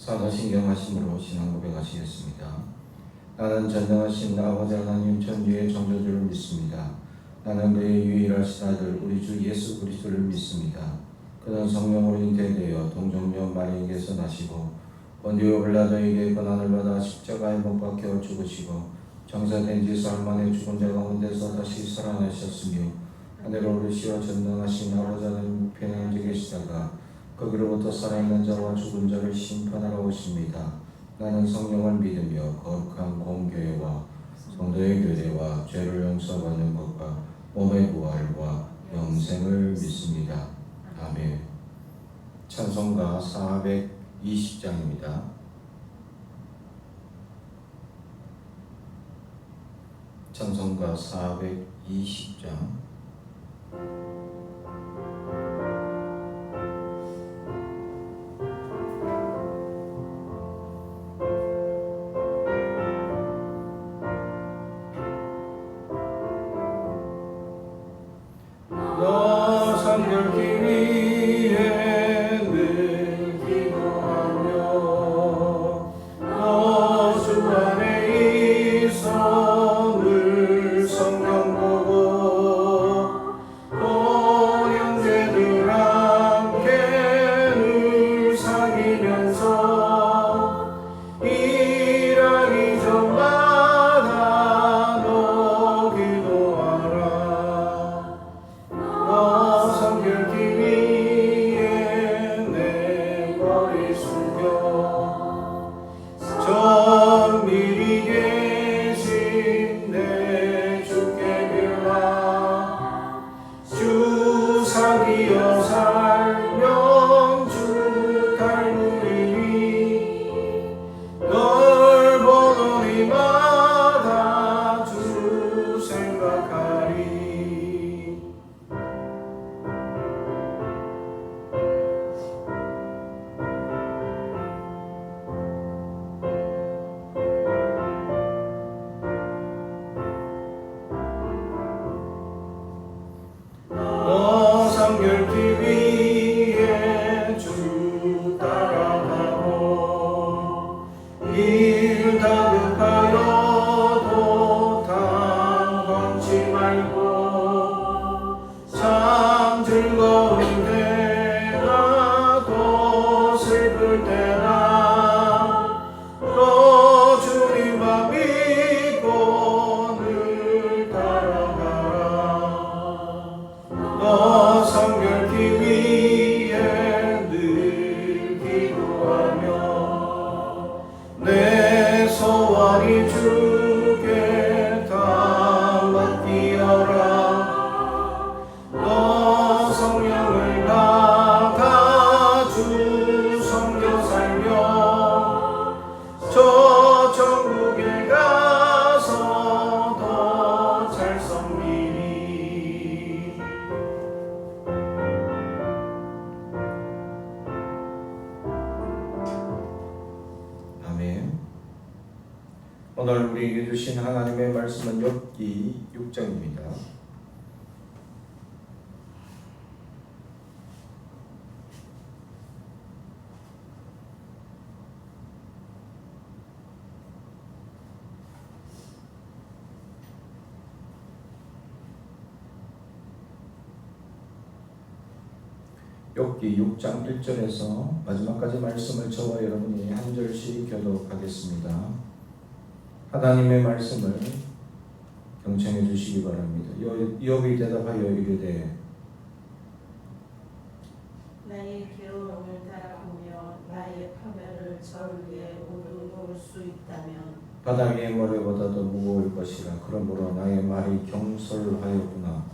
사도신경하심으로 신앙 고백하시겠습니다. 나는 전능하신 아버지 하나님 천주의 창조주를 믿습니다. 나는 그의 유일하신 아들 우리 주 예수 그리스도를 믿습니다. 그는 성령으로 잉태되어 동정녀 마리에게서 나시고 본디오 빌라도에게 고난을 받아 십자가에 못 박혀 죽으시고 장사된 지 사흘 만에 죽은 자 가운데서 다시 살아나셨으며 하늘로 오르시어 전능하신 아버지 하나님 우편에 앉아 계시다가 거기로부터 살아있는 자와 죽은 자를 심판하러 오십니다. 나는 성령을 믿으며 거룩한 공교회와 성도의 교제와 죄를 용서받는 것과 몸의 부활과 영생을 믿습니다. 아멘. 찬송가 420장입니다. 찬송가 420장. 오늘 우리에게 주신 하나님의 말씀은 욥기 6장입니다. 욥기 6장 1절에서 마지막까지 말씀을 저와 여러분이 한 절씩 교독하겠습니다. 하나님의 말씀을 경청해 주시기 바랍니다. 욥이 대답하여 이르되 나의 괴로움을 따라오며 나의 파멸을 절 위에 오르놓을 수 있다면 바닥의 모래보다도 무거울 것이라. 그러므로 나의 말이 경솔하였구나.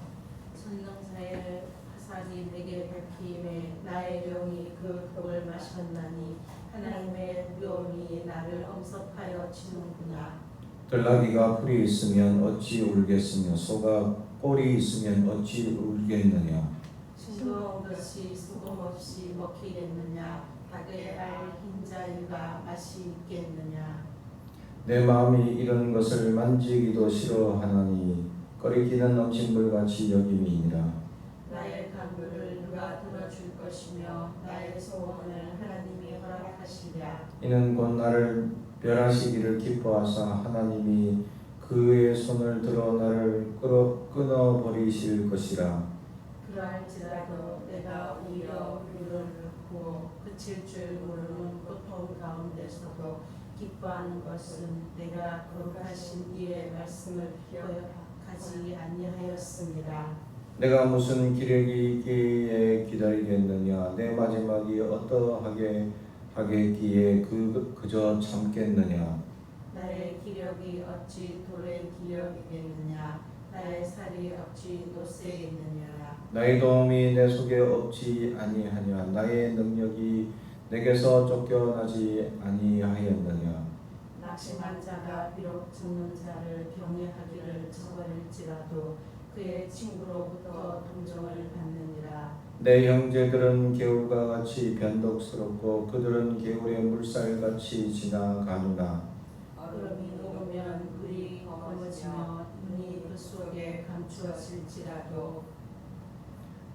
천정사의 화살이 내게 밝히매 나의 영이 그 벽을 마셨나니 하나님의 두려움이 나를 엄습하여 치는구나. 들나귀가 풀이 있으면 어찌 울겠으며 소가 꼴이 있으면 어찌 울겠느냐. 싱거운 것이 수금 없이 먹히겠느냐. 닭의 알 흰자유가 맛이 있겠느냐. 내 마음이 이런 것을 만지기도 싫어하나니 꺼리기는 넘친 물같이 여김이니라. 나의 간구를 누가 들어줄 것이며 나의 소원을 하나님이 허락하시랴. 이는 곧 나를 멸하시기를 기뻐하사 하나님이 그의 손을 들어 나를 끊어버리실 것이라. 그러할지라도 내가 오히려 물을 붓고 그칠 줄 모르는 고통 가운데서도 기뻐하는 것은 내가 거룩하신 이의 말씀을 거역하지 아니하였습니다. 내가 무슨 기력이 있기에 기다리겠느냐? 내 마지막이 어떠하게 하겠기에 그저 참겠느냐? 나의 기력이 어찌 돌의 기력이겠느냐? 나의 살이 어찌 노쇠겠느냐? 나의 도움이 내 속에 없지 아니하냐? 나의 능력이 내게서 쫓겨나지 아니하였느냐? 낙심한 자가 비록 죽는 자를 경외하기를 저버릴지라도 그의 친구로부터 동정을 받느니라. 내 형제들은 개울과 같이 변덕스럽고 그들은 개울의 물살같이 지나가느나 얼음이 녹으면 물이 검어지며 눈이 그 속에 감추어질지라도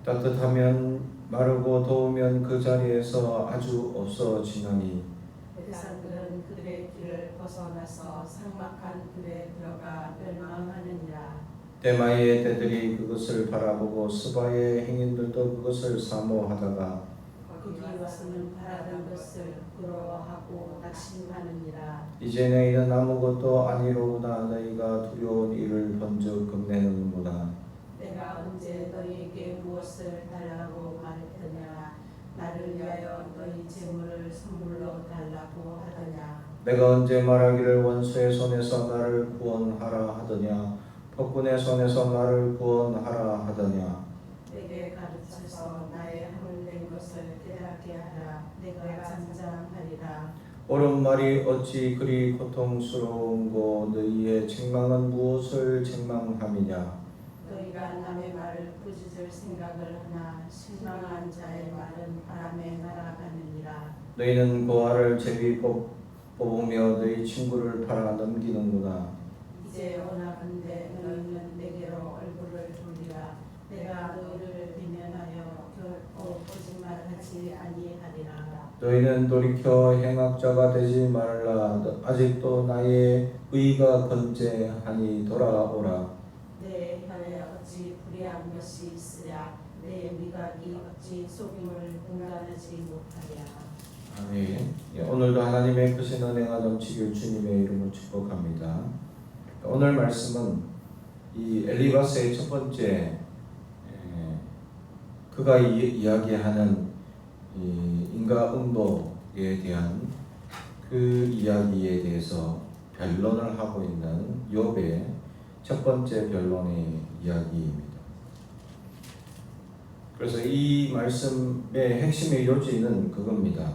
따뜻하면 마르고 더우면 그 자리에서 아주 없어지나니 백성들은 그들의 길을 벗어나서 삭막한 들에 들어가 멸망하느니라. 대마의 떼들이 그것을 바라보고 스바의 행인들도 그것을 사모하다가 거기 와서는 바라던 것을 부러워하고 낙심하느니라. 이제 너희는 아무것도 아니로구나. 너희가 두려운 일을 번쩍 겁내는구나. 내가 언제 너희에게 무엇을 달라고 말했더냐? 나를 위하여 너희 재물을 선물로 달라고 하더냐? 내가 언제 말하기를 원수의 손에서 나를 구원하라 하더냐? 폭군의 손에서 나를 구원하라 하더냐? 내게 가르쳐서 나의 하물된 것을 깨닫게 하라. 내가 잠잠하리라. 옳은 말이 어찌 그리 고통스러운고 너희의 책망은 무엇을 책망함이냐? 너희가 남의 말을 꾸짖을 생각을 하나 실망한 자의 말은 바람에 날아가느니라. 너희는 고아를 제비 뽑으며 너희 친구를 팔아 넘기는구나. 이제 원하건대 너희는 내게로 얼굴을 돌리라. 내가 너희를 대면하여 결코 거짓말하지 아니하리라. 너희는 돌이켜 행악자가 되지 말라. 아직도 나의 의가 건재하니 돌아오라. 내 혀에 어찌 불의한 것이 있으랴. 내 미각이 어찌 속임을 분간하지 못하랴. 아멘. 오늘도 하나님의 크신 은혜가 넘치길 주님의 이름으로 축복합니다. 오늘 말씀은 이 엘리바스의 첫 번째 그가 이야기하는 이 인과응보에 대한 그 이야기에 대해서 변론을 하고 있는 욥의 첫 번째 변론의 이야기입니다. 그래서 이 말씀의 핵심의 요지는 그겁니다.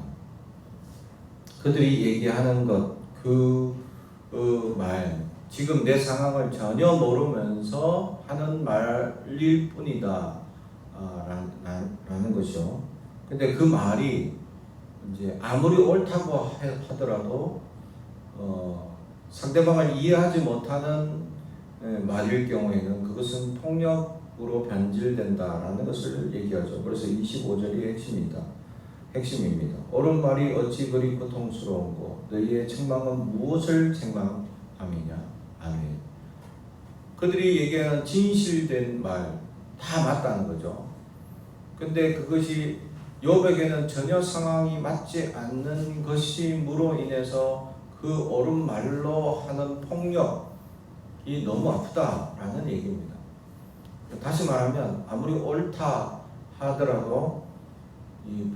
그들이 얘기하는 것, 그 말, 지금 내 상황을 전혀 모르면서 하는 말일 뿐이다 라는 것이요. 근데 그 말이 이제 아무리 옳다고 하더라도 상대방을 이해하지 못하는 말일 경우에는 그것은 폭력으로 변질된다라는 것을 얘기하죠. 그래서 25절이 핵심입니다. 옳은 말이 어찌 그리 고통스러운고 너희의 책망은 무엇을 책망함이냐. 아멘. 그들이 얘기하는 진실된 말 다 맞다는 거죠. 근데 그것이 욥에게는 전혀 상황이 맞지 않는 것임으로 인해서 그 옳은 말로 하는 폭력이 너무 아프다라는 얘기입니다. 다시 말하면 아무리 옳다 하더라도 이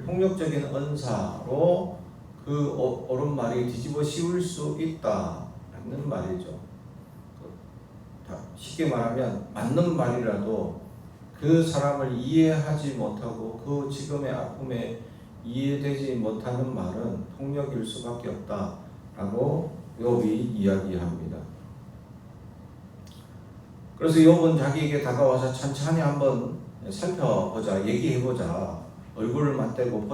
폭력적인 언사로 그 옳은 말이 뒤집어 씌울 수 있다라는 말이죠. 쉽게 말하면 맞는 말이라도 그 사람을 이해하지 못하고 그 지금의 아픔에 이해되지 못하는 말은 폭력일 수밖에 없다라고 욥이 이야기합니다. 그래서 욥은 자기에게 다가와서 천천히 한번 살펴보자, 얘기해보자, 얼굴을 맞대고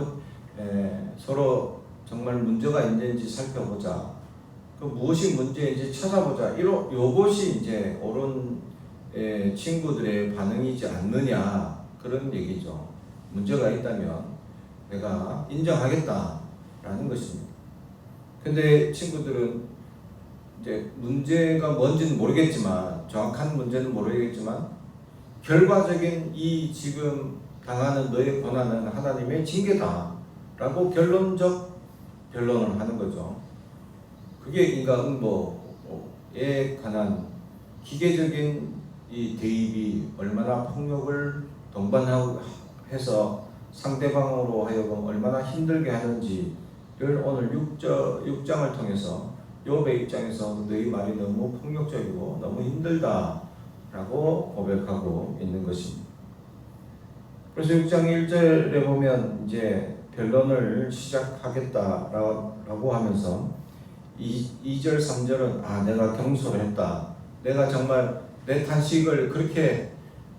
서로 정말 문제가 있는지 살펴보자. 그 무엇이 문제인지 찾아보자. 이것이 이제 옳은 친구들의 반응이지 않느냐 그런 얘기죠. 문제가 있다면 내가 인정하겠다라는 것입니다. 근데 친구들은 이제 문제가 뭔지는 모르겠지만, 정확한 문제는 모르겠지만, 결과적인 이 지금 당하는 너의 고난은 하나님의 징계다라고 결론적 변론을 하는 거죠. 그게 인과응보에 관한 기계적인 이 대입이 얼마나 폭력을 동반해서 상대방으로 하여금 얼마나 힘들게 하는지를 오늘 6장을 통해서 욥의 입장에서 너희 말이 너무 폭력적이고 너무 힘들다라고 고백하고 있는 것입니다. 그래서 6장 1절에 보면 이제 변론을 시작하겠다라고 하면서 2절 3절은 내가 경솔했다. 내가 정말 내 탄식을 그렇게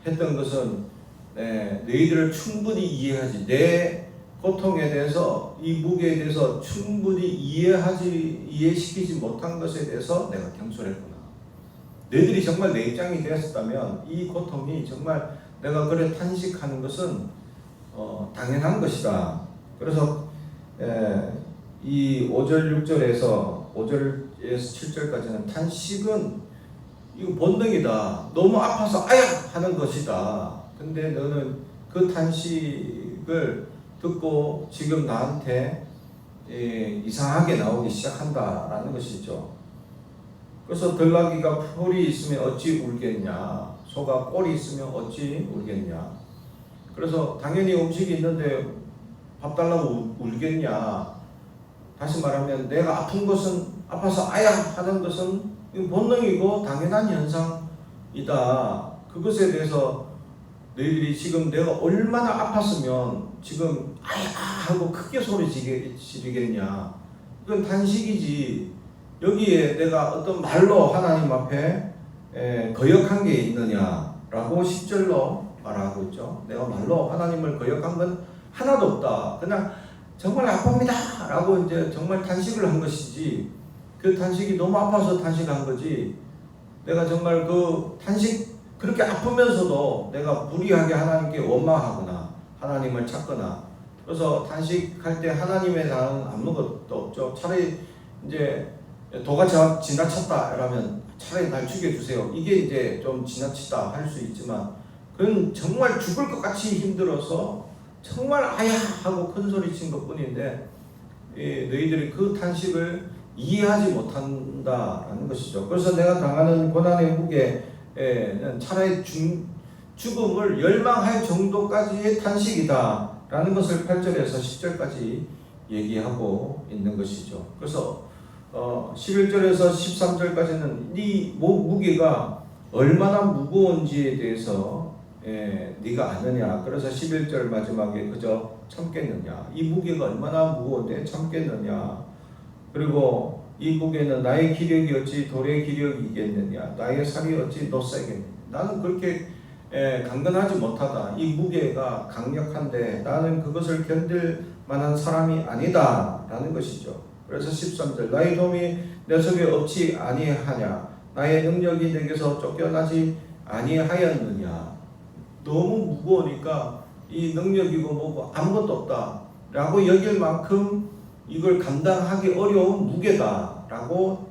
했던 것은 너희들을 충분히 이해하지, 내 고통에 대해서, 이 무게에 대해서 충분히 이해시키지 못한 것에 대해서 내가 경솔했구나. 너희들이 정말 내 입장이 되었다면 이 고통이 정말 내가 그래 탄식하는 것은 당연한 것이다. 그래서 이 5절 6절에서 5절에서 7절까지는 탄식은 이거 본능이다. 너무 아파서 아야 하는 것이다. 근데 너는 그 탄식을 듣고 지금 나한테 이상하게 나오기 시작한다라는 것이죠. 그래서 들나귀가 풀이 있으면 어찌 울겠냐, 소가 꼴이 있으면 어찌 울겠냐. 그래서 당연히 음식이 있는데 밥 달라고 울겠냐. 다시 말하면 내가 아픈 것은, 아파서 아야 하는 것은 본능이고 당연한 현상이다. 그것에 대해서 너희들이 지금 내가 얼마나 아팠으면 지금 아야 하고 크게 소리 지르겠냐. 이건 탄식이지. 여기에 내가 어떤 말로 하나님 앞에 거역한 게 있느냐라고 10절로 말하고 있죠. 내가 말로 하나님을 거역한 건 하나도 없다. 그냥 정말 아픕니다 라고 이제 정말 탄식을 한 것이지, 그 탄식이 너무 아파서 탄식한 거지, 내가 정말 그 탄식 그렇게 아프면서도 내가 무리하게 하나님께 원망하거나 하나님을 찾거나, 그래서 탄식할 때 하나님에 대한 아무것도 없죠. 차라리 이제 도가 지나쳤다 이러면 차라리 날 죽여주세요. 이게 이제 좀 지나치다 할 수 있지만, 그건 정말 죽을 것 같이 힘들어서 정말 아야 하고 큰 소리 친 것 뿐인데, 너희들이 그 탄식을 이해하지 못한다라는 것이죠. 그래서 내가 당하는 고난의 무게는 차라리 죽음을 열망할 정도까지의 탄식이다라는 것을 8절에서 10절까지 얘기하고 있는 것이죠. 그래서 11절에서 13절까지는 네 무게가 얼마나 무거운지에 대해서 네가 아느냐. 그래서 11절 마지막에 그저 참겠느냐. 이 무게가 얼마나 무거운데 참겠느냐. 그리고 이 무게는 나의 기력이 어찌 돌의 기력이겠느냐. 나의 살이 어찌 노쇠겠느냐. 나는 그렇게 강건하지 못하다. 이 무게가 강력한데 나는 그것을 견딜 만한 사람이 아니다 라는 것이죠. 그래서 13절 나의 도움이 내 속에 없지 아니하냐. 나의 능력이 내게서 쫓겨나지 아니하였느냐. 너무 무거우니까 이 능력이고 뭐고 아무것도 없다 라고 여길 만큼 이걸 감당하기 어려운 무게다 라고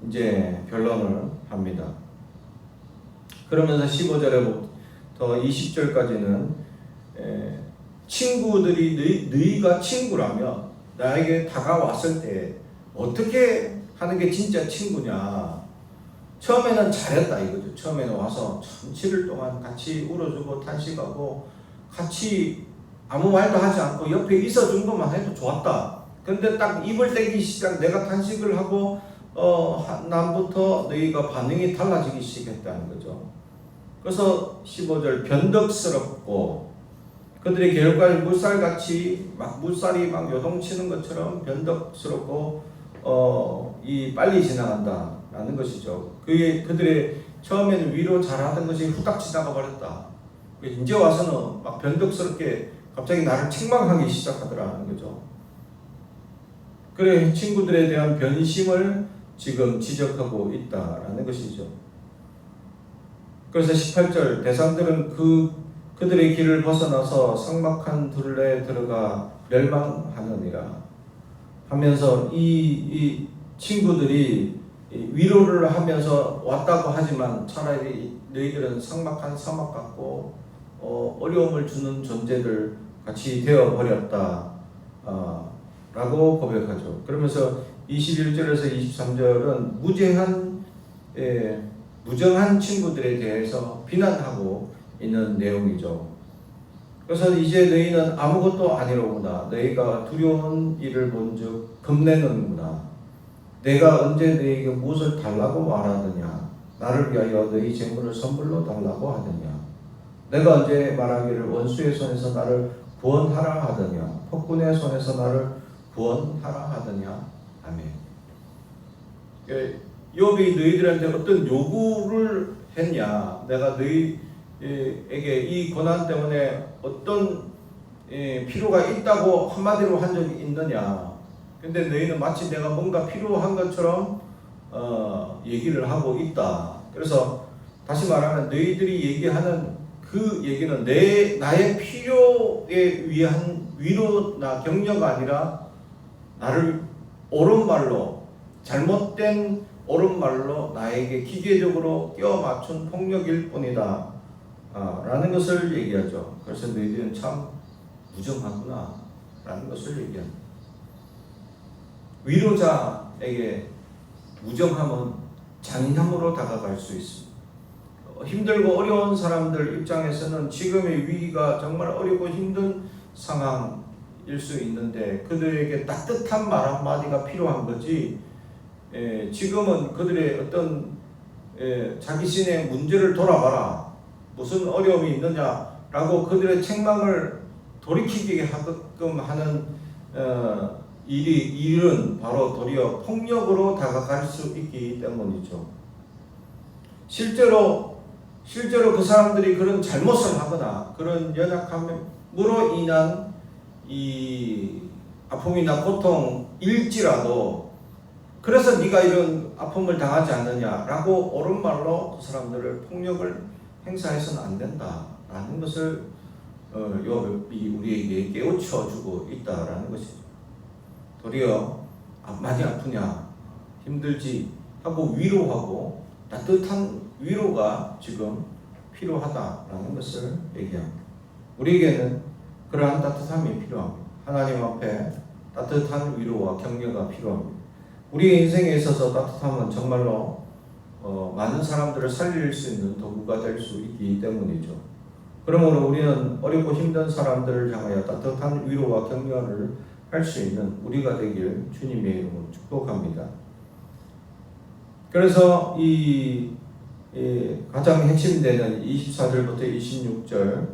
이제 변론을 합니다. 그러면서 15절부터 20절까지는 친구들이 너희가 친구라면 나에게 다가왔을 때 어떻게 하는 게 진짜 친구냐. 처음에는 잘했다 이거죠. 처음에는 와서 참 7일 동안 같이 울어주고 탄식하고 같이 아무 말도 하지 않고 옆에 있어준 것만 해도 좋았다. 근데 딱 입을 떼기 시작, 내가 탄식을 하고 난부터 너희가 반응이 달라지기 시작했다는 거죠. 그래서 15절 변덕스럽고 그들의 계획까지 물살같이 막 물살이 막 요동치는 것처럼 변덕스럽고 이 빨리 지나간다라는 것이죠. 그들의 처음에는 위로 잘하던 것이 후딱 지나가 버렸다. 이제 와서는 막 변덕스럽게 갑자기 나를 책망하기 시작하더라는 거죠. 그래 친구들에 대한 변심을 지금 지적하고 있다라는 것이죠. 그래서 18절 대상들은 그들의 길을 벗어나서 삭막한 둘레에 들어가 멸망하느니라 하면서 이 친구들이 위로를 하면서 왔다고 하지만 차라리 너희들은 삭막한 사막 같고 어려움을 주는 존재들 같이 되어버렸다 라고 고백하죠. 그러면서 21절에서 23절은 무정한 친구들에 대해서 비난하고 있는 내용이죠. 그래서 이제 너희는 아무것도 아니로구나. 너희가 두려운 일을 본즉 겁내는구나. 내가 언제 너희에게 무엇을 달라고 말하느냐. 나를 위하여 너희 재물을 선물로 달라고 하느냐. 내가 언제 말하기를 원수의 손에서 나를 구원하라 하더냐. 폭군의 손에서 나를 구원하라 하더냐. 아멘. 욥이 너희들한테 어떤 요구를 했냐. 내가 너희에게 이 고난 때문에 어떤 필요가 있다고 한마디로 한 적이 있느냐. 근데 너희는 마치 내가 뭔가 필요한 것처럼 얘기를 하고 있다. 그래서 다시 말하면 너희들이 얘기하는 그 얘기는 나의 필요에 위한 위로나 격려가 아니라 나를 옳은 말로, 잘못된 옳은 말로 나에게 기계적으로 끼워 맞춘 폭력일 뿐이다 라는 것을 얘기하죠. 그래서 너희들은 참 무정하구나 라는 것을 얘기합니다. 위로자에게 무정함은 잔인함으로 다가갈 수 있습니다. 힘들고 어려운 사람들 입장에서는 지금의 위기가 정말 어렵고 힘든 상황일 수 있는데 그들에게 따뜻한 말 한마디가 필요한 거지, 지금은 그들의 어떤 자기신의 문제를 돌아봐라, 무슨 어려움이 있느냐라고 그들의 책망을 돌이키게 하게끔 하는 일은 바로 도리어 폭력으로 다가갈 수 있기 때문이죠. 실제로 그 사람들이 그런 잘못을 하거나 그런 연약함으로 인한 이 아픔이나 고통일지라도 그래서 네가 이런 아픔을 당하지 않느냐라고 옳은 말로 그 사람들을 폭력을 행사해서는 안 된다라는 것을 욥이 우리에게 깨우쳐주고 있다라는 것이죠. 도리어 많이 아프냐, 힘들지 하고 위로하고 따뜻한 위로가 지금 필요하다라는 것을 얘기합니다. 우리에게는 그러한 따뜻함이 필요합니다. 하나님 앞에 따뜻한 위로와 격려가 필요합니다. 우리의 인생에 있어서 따뜻함은 정말로 많은 사람들을 살릴 수 있는 도구가 될 수 있기 때문이죠. 그러므로 우리는 어렵고 힘든 사람들을 향하여 따뜻한 위로와 격려를 할 수 있는 우리가 되길 주님의 이름으로 축복합니다. 그래서 이 가장 핵심되는 24절부터 26절,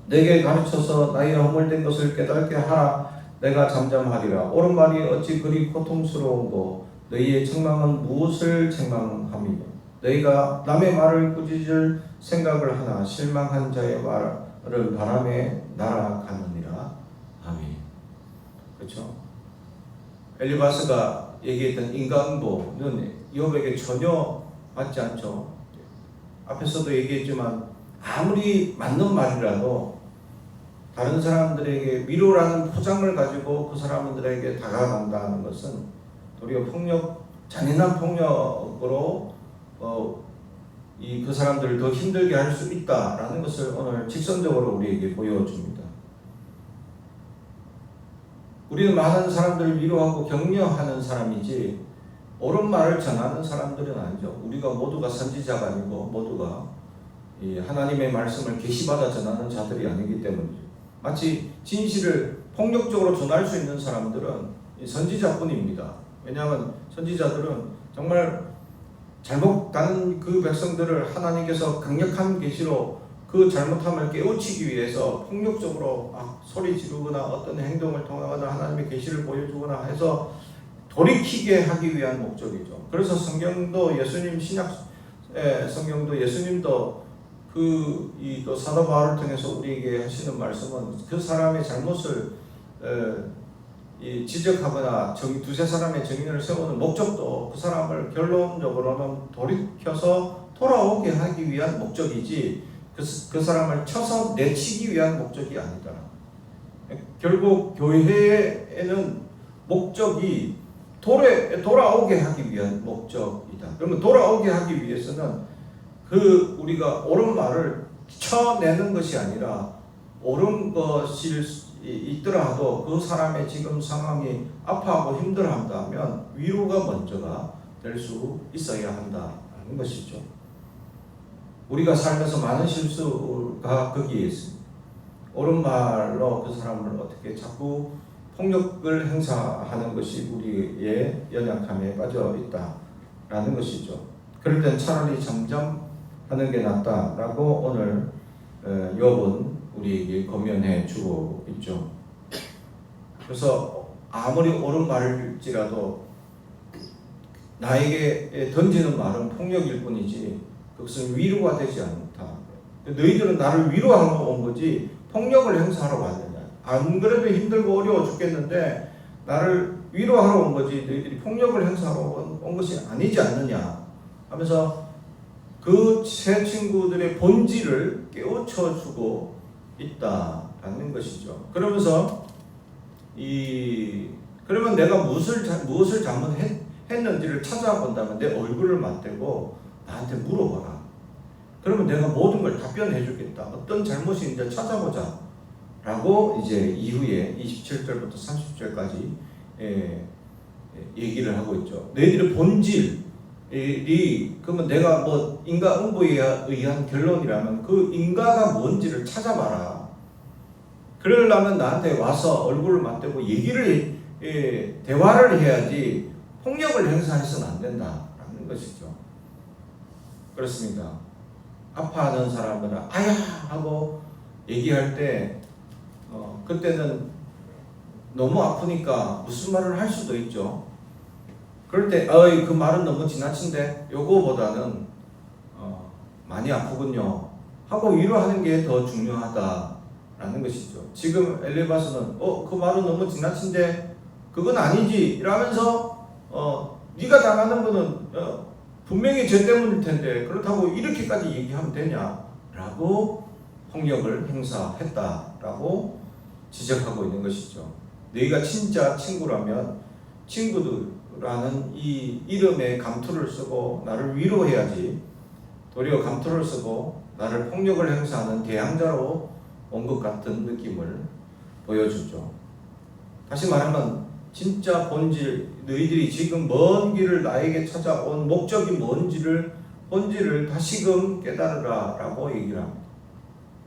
내게 가르쳐서 나의 허물된 것을 깨닫게 하라. 내가 잠잠하리라. 옳은 말이 어찌 그리 고통스러운고 너희의 책망은 무엇을 책망함이냐. 너희가 남의 말을 꾸짖을 생각을 하나 실망한 자의 말을 바람에 날아가느니라. 아멘. 그렇죠? 엘리바스가 얘기했던 인간보는 욥에게 전혀 맞지 않죠. 앞에서도 얘기했지만 아무리 맞는 말이라도 다른 사람들에게 위로라는 포장을 가지고 그 사람들에게 다가간다는 것은 도리어 잔인한 폭력으로 그 사람들을 더 힘들게 할 수 있다라는 것을 오늘 직선적으로 우리에게 보여줍니다. 우리는 많은 사람들을 위로하고 격려하는 사람이지 옳은 말을 전하는 사람들은 아니죠. 우리가 모두가 선지자가 아니고 모두가 하나님의 말씀을 계시받아 전하는 자들이 아니기 때문이죠. 마치 진실을 폭력적으로 전할 수 있는 사람들은 선지자뿐입니다. 왜냐하면 선지자들은 정말 잘못하는 그 백성들을 하나님께서 강력한 계시로 그 잘못함을 깨우치기 위해서 폭력적으로 소리 지르거나 어떤 행동을 통하거나 하나님의 계시를 보여주거나 해서 돌이키게 하기 위한 목적이죠. 그래서 성경도 성경도 예수님도 또 사도 바울을 통해서 우리에게 하시는 말씀은 그 사람의 잘못을 지적하거나 두세 사람의 정인을 세우는 목적도 그 사람을 결론적으로는 돌이켜서 돌아오게 하기 위한 목적이지 그 사람을 쳐서 내치기 위한 목적이 아니다. 결국 교회에는 목적이 돌아오게 하기 위한 목적이다. 그러면 돌아오게 하기 위해서는 우리가 옳은 말을 쳐내는 것이 아니라 옳은 것일 있더라도 그 사람의 지금 상황이 아파하고 힘들어한다면 위로가 먼저가 될 수 있어야 한다는 것이죠. 우리가 살면서 많은 실수가 거기에 있습니다. 옳은 말로 그 사람을 어떻게 자꾸 폭력을 행사하는 것이 우리의 연약함에 빠져 있다라는 것이죠. 그럴 땐 차라리 잠잠하는 게 낫다라고 오늘 욥은 우리에게 권면해 주고 있죠. 그래서 아무리 옳은 말일지라도 나에게 던지는 말은 폭력일 뿐이지 그것은 위로가 되지 않다. 너희들은 나를 위로하러 온 거지 폭력을 행사하러 왔느냐. 안 그래도 힘들고 어려워 죽겠는데 나를 위로하러 온 거지 너희들이 폭력을 행사하러 온 것이 아니지 않느냐 하면서 그 세 친구들의 본질을 깨우쳐주고 있다라는 것이죠. 그러면서 그러면 내가 무엇을 잘못했는지를 찾아본다면 내 얼굴을 맞대고 나한테 물어봐라. 그러면 내가 모든 걸 답변해 주겠다. 어떤 잘못이 있는지 찾아보자. 라고 이제 이후에 27절부터 30절까지 얘기를 하고 있죠. 너희들의 본질이 그러면 내가 뭐 인과응보에 의한 결론이라면 그 인과가 뭔지를 찾아봐라. 그러려면 나한테 와서 얼굴을 맞대고 대화를 해야지 폭력을 행사해서는 안 된다라는 것이죠. 그렇습니다. 아파하는 사람은 아야 하고 얘기할 때 그때는 너무 아프니까 무슨 말을 할 수도 있죠. 그럴 때 그 말은 너무 지나친데 요거보다는 많이 아프군요 하고 위로하는 게 더 중요하다라는 것이죠. 지금 엘리바스는 그 말은 너무 지나친데 그건 아니지 이러면서 네가 당하는 거는 분명히 쟤 때문일 텐데 그렇다고 이렇게까지 얘기하면 되냐라고 폭력을 행사했다라고 지적하고 있는 것이죠. 너희가 진짜 친구라면 친구들라는 이 이름에 감투를 쓰고 나를 위로해야지 도리어 감투를 쓰고 나를 폭력을 행사하는 대항자로 온 것 같은 느낌을 보여주죠. 다시 말하면 진짜 본질, 너희들이 지금 먼 길을 나에게 찾아온 목적이 본질을 다시금 깨달으라 라고 얘기를 합니다.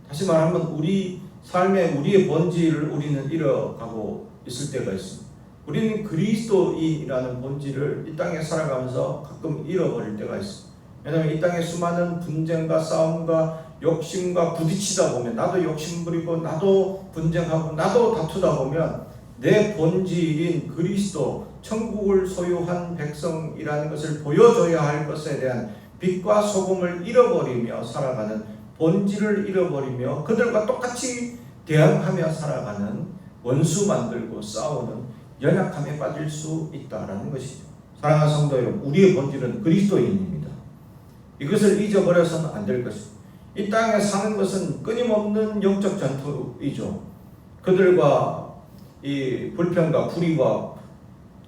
다시 말하면 우리 삶의 우리의 본질을 우리는 잃어가고 있을 때가 있습니다. 우리는 그리스도인이라는 본질을 이 땅에 살아가면서 가끔 잃어버릴 때가 있습니다. 왜냐하면 이 땅에 수많은 분쟁과 싸움과 욕심과 부딪히다 보면 나도 욕심 부리고 나도 분쟁하고 나도 다투다 보면 내 본질인 그리스도 천국을 소유한 백성이라는 것을 보여줘야 할 것에 대한 빛과 소금을 잃어버리며 살아가는 본질을 잃어버리며 그들과 똑같이 대항하며 살아가는 원수 만들고 싸우는 연약함에 빠질 수 있다라는 것이죠. 사랑하는 성도 여러분, 우리의 본질은 그리스도인입니다. 이것을 잊어버려서는 안 될 것입니다. 이 땅에 사는 것은 끊임없는 영적 전투이죠. 그들과 이 불평과 불의와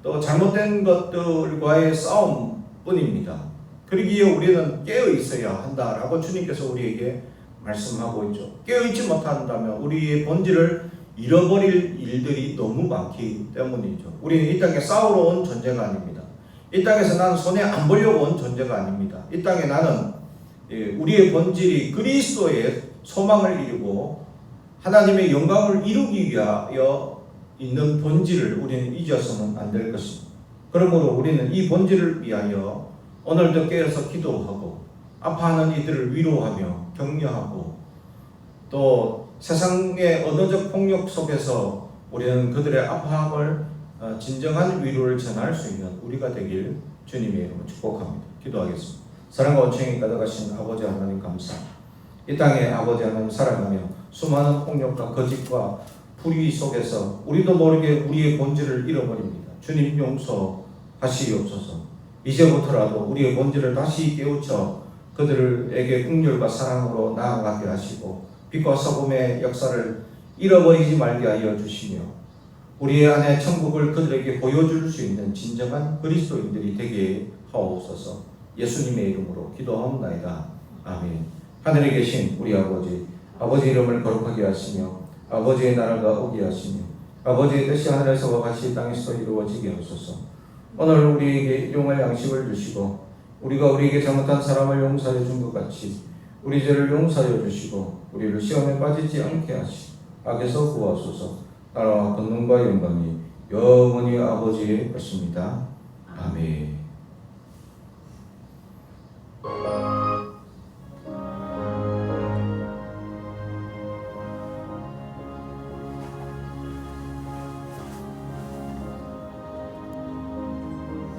또 잘못된 것들과의 싸움뿐입니다. 그러기에 우리는 깨어 있어야 한다라고 주님께서 우리에게 말씀하고 있죠. 깨어 있지 못한다면 우리의 본질을 잃어버릴 일들이 너무 많기 때문이죠. 우리는 이 땅에 싸우러 온 존재가 아닙니다. 이 땅에서 나는 손해 안 보려고 온 존재가 아닙니다. 이 땅에 나는 우리의 본질이 그리스도의 소망을 이루고 하나님의 영광을 이루기 위하여 있는 본질을 우리는 잊어서는 안 될 것입니다. 그러므로 우리는 이 본질을 위하여 오늘도 깨어서 기도하고 아파하는 이들을 위로하며 격려하고 또 세상의 언어적 폭력 속에서 우리는 그들의 아파함을 진정한 위로를 전할 수 있는 우리가 되길 주님의 이름으로 축복합니다. 기도하겠습니다. 사랑과 온천이 가득하신 아버지 하나님 감사합니다. 이 땅에 아버지 하나님 살아가며 수많은 폭력과 거짓과 불의 속에서 우리도 모르게 우리의 본질을 잃어버립니다. 주님 용서하시옵소서. 이제부터라도 우리의 본질을 다시 깨우쳐 그들에게 긍휼과 사랑으로 나아가게 하시고 빛과 소금의 역사를 잃어버리지 말게 하여 주시며 우리의 안에 천국을 그들에게 보여줄 수 있는 진정한 그리스도인들이 되게 하옵소서. 예수님의 이름으로 기도하옵나이다. 아멘. 하늘에 계신 우리 아버지, 아버지 이름을 거룩하게 하시며 아버지의 나라가 오게 하시며 아버지의 뜻이 하늘에서와 같이 땅에서 이루어지게 하소서. 오늘 우리에게 일용할 양식을 주시고 우리가 우리에게 잘못한 사람을 용서해 준 것 같이 우리 죄를 용서해 주시고 우리를 시험에 빠지지 않게 하시 악에서 구하소서. 나라와 권능과 영광이 영원히 아버지의 것입니다. 아멘.